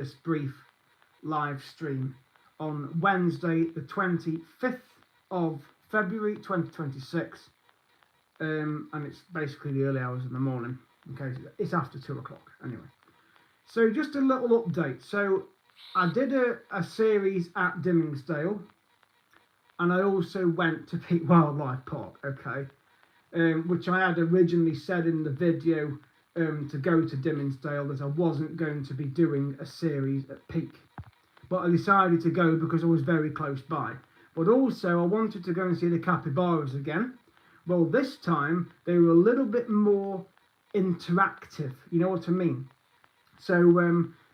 this brief live stream on Wednesday the 25th of February 2026, and it's basically the early hours of the morning. Okay, it's after 2 o'clock anyway. So just a little update. So I did a series at Dimmingsdale, and I also went to Peak Wildlife Park, okay, which I had originally said in the video to go to Dimmingsdale that I wasn't going to be doing a series at Peak. But I decided to go because I was very close by. But also I wanted to go and see the capybaras again. Well, this time they were a little bit more interactive, you know what I mean? So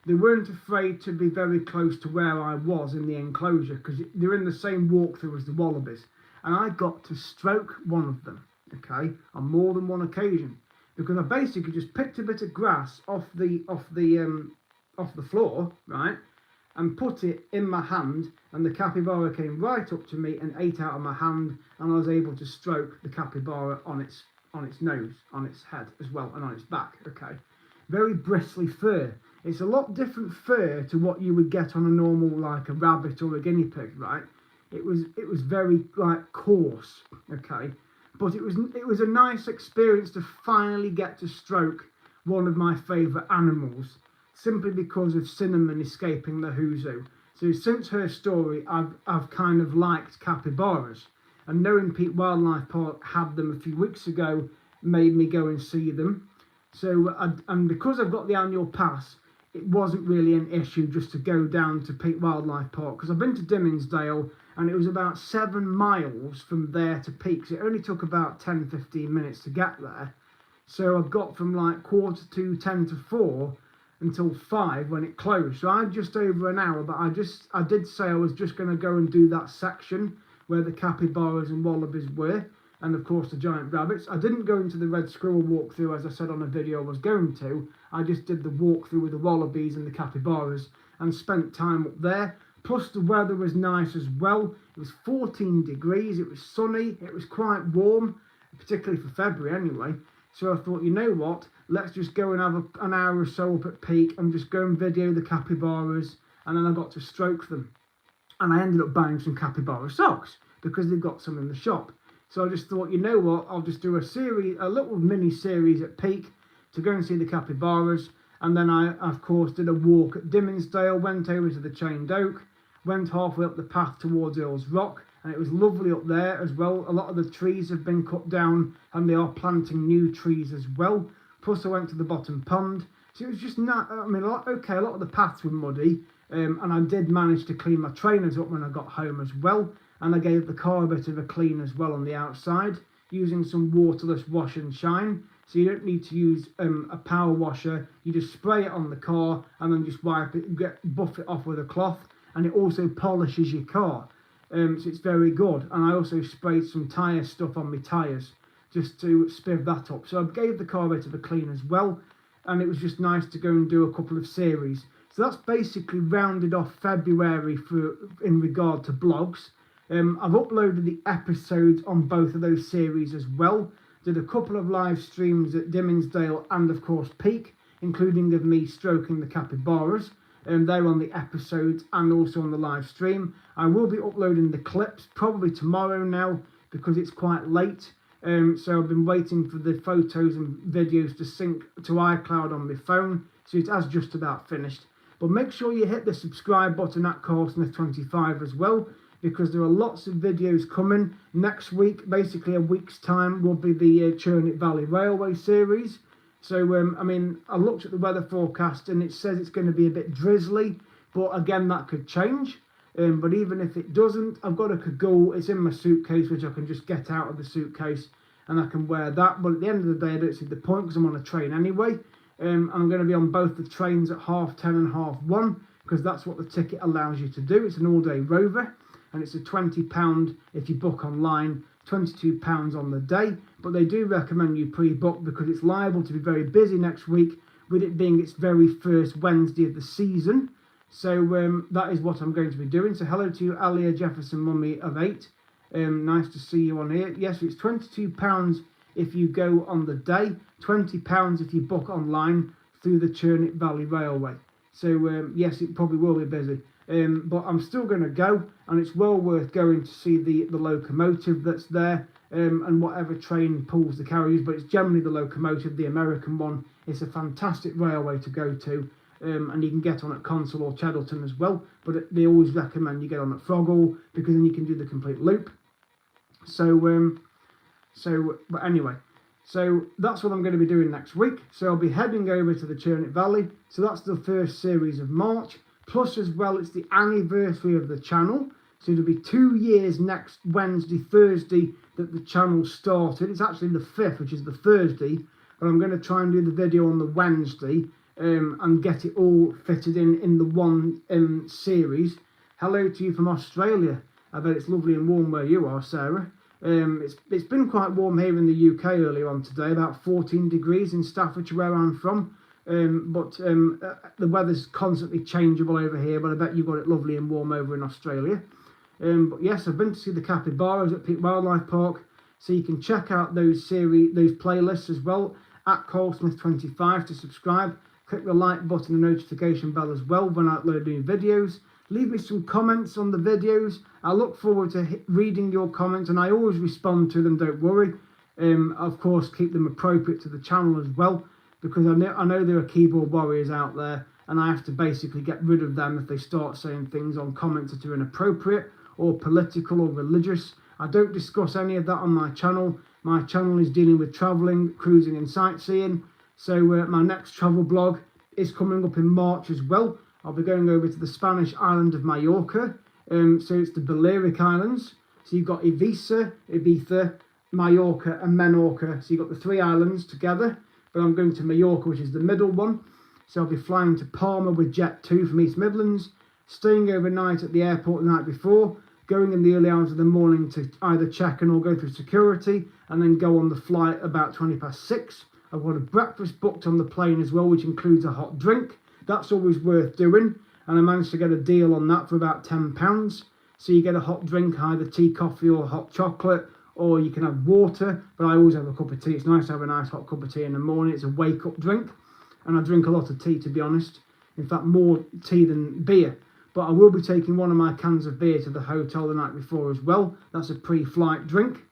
they weren't afraid to be very close to where I was in the enclosure, because they're in the same walkthrough as the wallabies. And I got to stroke one of them, okay, on more than one occasion, because I basically just picked a bit of grass off the floor, right, and put it in my hand, and the capybara came right up to me and ate out of my hand, and I was able to stroke the capybara on its nose, on its head as well, and on its back, okay. Very bristly fur. It's a lot different fur to what you would get on a normal, like a rabbit or a guinea pig, right? It was very like coarse, okay. But it was a nice experience to finally get to stroke one of my favourite animals, simply because of Cinnamon escaping the Huzu. So since her story, I've kind of liked capybaras, and knowing Peak Wildlife Park had them a few weeks ago made me go and see them. So and because I've got the annual pass, it wasn't really an issue just to go down to Peak Wildlife Park, because I've been to Dimmingsdale and it was about 7 miles from there to Peak, so it only took about 10-15 minutes to get there. So I got from like 4:45, 4:50 until 5 when it closed, so I had just over an hour. But I did say I was just going to go and do that section where the capybaras and wallabies were, and of course the giant rabbits. I didn't go into the red squirrel walkthrough as I said on a video I was going to. I just did the walkthrough with the wallabies and the capybaras and spent time up there. Plus the weather was nice as well. It was 14 degrees, it was sunny, it was quite warm, particularly for February anyway. So I thought, you know what, let's just go and have an hour or so up at Peak and just go and video the capybaras, and then I got to stroke them. And I ended up buying some capybara socks because they've got some in the shop. So I just thought, you know what, I'll just do a little mini series at Peak to go and see the capybaras. And then I, of course, did a walk at Dimmingsdale, went over to the Chained Oak, went halfway up the path towards Earl's Rock, and it was lovely up there as well. A lot of the trees have been cut down and they are planting new trees as well. Plus I went to the bottom pond. So it was just not, I mean, a lot of the paths were muddy, and I did manage to clean my trainers up when I got home as well. And I gave the car a bit of a clean as well on the outside, using some waterless wash and shine. So you don't need to use a power washer. You just spray it on the car and then just wipe it, buff it off with a cloth. And it also polishes your car. So it's very good. And I also sprayed some tyre stuff on my tyres just to spiff that up. So I gave the car a bit of a clean as well. And it was just nice to go and do a couple of series. So that's basically rounded off February in regard to blogs. I've uploaded the episodes on both of those series as well. Did a couple of live streams at Dimmingsdale and of course Peak, including of me stroking the capybaras. They're on the episodes and also on the live stream. I will be uploading the clips probably tomorrow now because it's quite late. So I've been waiting for the photos and videos to sync to iCloud on my phone. So it has just about finished. But make sure you hit the subscribe button at CarlSmith25 as well, because there are lots of videos coming. Next week, basically a week's time, will be the Churnit Valley Railway series. So, I mean, I looked at the weather forecast and it says it's going to be a bit drizzly, but again, that could change. But even if it doesn't, I've got a cagoule. It's in my suitcase, which I can just get out of the suitcase and I can wear that. But at the end of the day, I don't see the point because I'm on a train anyway. I'm going to be on both the trains at 10:30 and 1:30 because that's what the ticket allows you to do. It's an all-day rover. And it's a £20 if you book online, £22 on the day. But they do recommend you pre-book because it's liable to be very busy next week, with it being its very first Wednesday of the season. So that is what I'm going to be doing. So hello to you, Alia Jefferson Mummy of 8. Nice to see you on here. Yes, it's £22 if you go on the day, £20 if you book online through the Churnit Valley Railway. So yes, it probably will be busy. But I'm still going to go, and it's well worth going to see the locomotive that's there, and whatever train pulls the carriages, but it's generally the locomotive, the American one. It's a fantastic railway to go to, and you can get on at Consell or Cheddleton as well, but they always recommend you get on at Froggle, because then you can do the complete loop. But anyway, so that's what I'm going to be doing next week. So I'll be heading over to the Churnet Valley. So that's the first series of March. Plus as well, it's the anniversary of the channel. So it'll be 2 years next Wednesday, Thursday that the channel started. It's actually the 5th, which is the Thursday. But I'm going to try and do the video on the Wednesday and get it all fitted in the one series. Hello to you from Australia. I bet it's lovely and warm where you are, Sarah. It's been quite warm here in the UK earlier on today, about 14 degrees in Staffordshire where I'm from. But the weather's constantly changeable over here, but I bet you've got it lovely and warm over in Australia. But yes, I've been to see the capybaras at Peak Wildlife Park, so you can check out those playlists as well at CarlSmith25 to subscribe. Click the like button and notification bell as well when I upload new videos. Leave me some comments on the videos. I look forward to reading your comments, and I always respond to them, don't worry. Of course, keep them appropriate to the channel as well, because I know there are keyboard warriors out there, and I have to basically get rid of them if they start saying things on comments that are inappropriate or political or religious. I don't discuss any of that on my channel. My channel is dealing with travelling, cruising and sightseeing. So my next travel blog is coming up in March as well. I'll be going over to the Spanish island of Mallorca. So it's the Balearic Islands. So you've got Ibiza, Mallorca and Menorca. So you've got the 3 islands together. But I'm going to Mallorca, which is the middle one. So I'll be flying to Palma with Jet2 from East Midlands, staying overnight at the airport the night before, going in the early hours of the morning to either check in or go through security, and then go on the flight about 6:20. I've got a breakfast booked on the plane as well, which includes a hot drink. That's always worth doing, and I managed to get a deal on that for about £10. So you get a hot drink, either tea, coffee or hot chocolate, or you can have water, but I always have a cup of tea. It's nice to have a nice hot cup of tea in the morning. It's a wake-up drink, and I drink a lot of tea, to be honest. In fact, more tea than beer. But I will be taking one of my cans of beer to the hotel the night before as well. That's a pre-flight drink.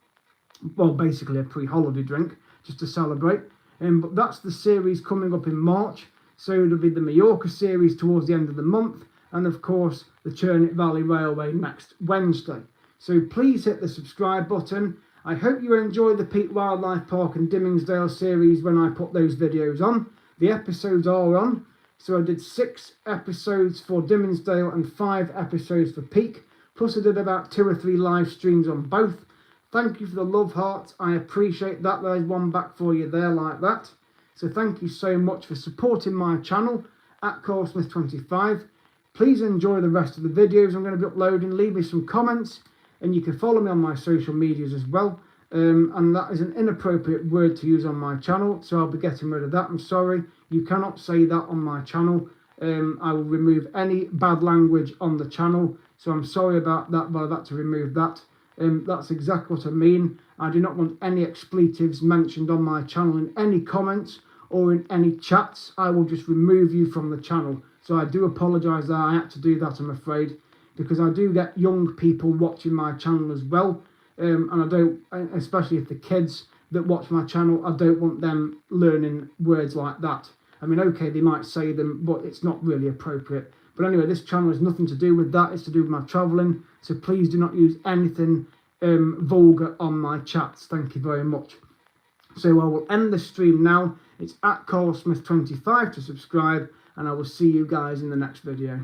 Well, basically a pre-holiday drink, just to celebrate. But that's the series coming up in March. So it'll be the Mallorca series towards the end of the month, and of course the Churnet Valley Railway next Wednesday. So please hit the subscribe button. I hope you enjoy the Peak Wildlife Park and Dimmingsdale series when I put those videos on. The episodes are on. So I did 6 episodes for Dimmingsdale and 5 episodes for Peak. Plus I did about 2 or 3 live streams on both. Thank you for the love hearts. I appreciate that. There's one back for you there like that. So thank you so much for supporting my channel at CarlSmith25. Please enjoy the rest of the videos I'm going to be uploading. Leave me some comments, and you can follow me on my social medias as well. And that is an inappropriate word to use on my channel, so I'll be getting rid of that. I'm sorry, you cannot say that on my channel. I will remove any bad language on the channel, so I'm sorry about that, but I've had to remove that. That's exactly what I mean. I do not want any expletives mentioned on my channel in any comments or in any chats. I will just remove you from the channel. So I do apologise that I had to do that, I'm afraid, because I do get young people watching my channel as well. And I don't, especially if the kids that watch my channel, I don't want them learning words like that. I mean, okay, they might say them, but it's not really appropriate. But anyway, this channel has nothing to do with that. It's to do with my travelling. So please do not use anything vulgar on my chats. Thank you very much. So I will end the stream now. It's at CarlSmith25 to subscribe, and I will see you guys in the next video.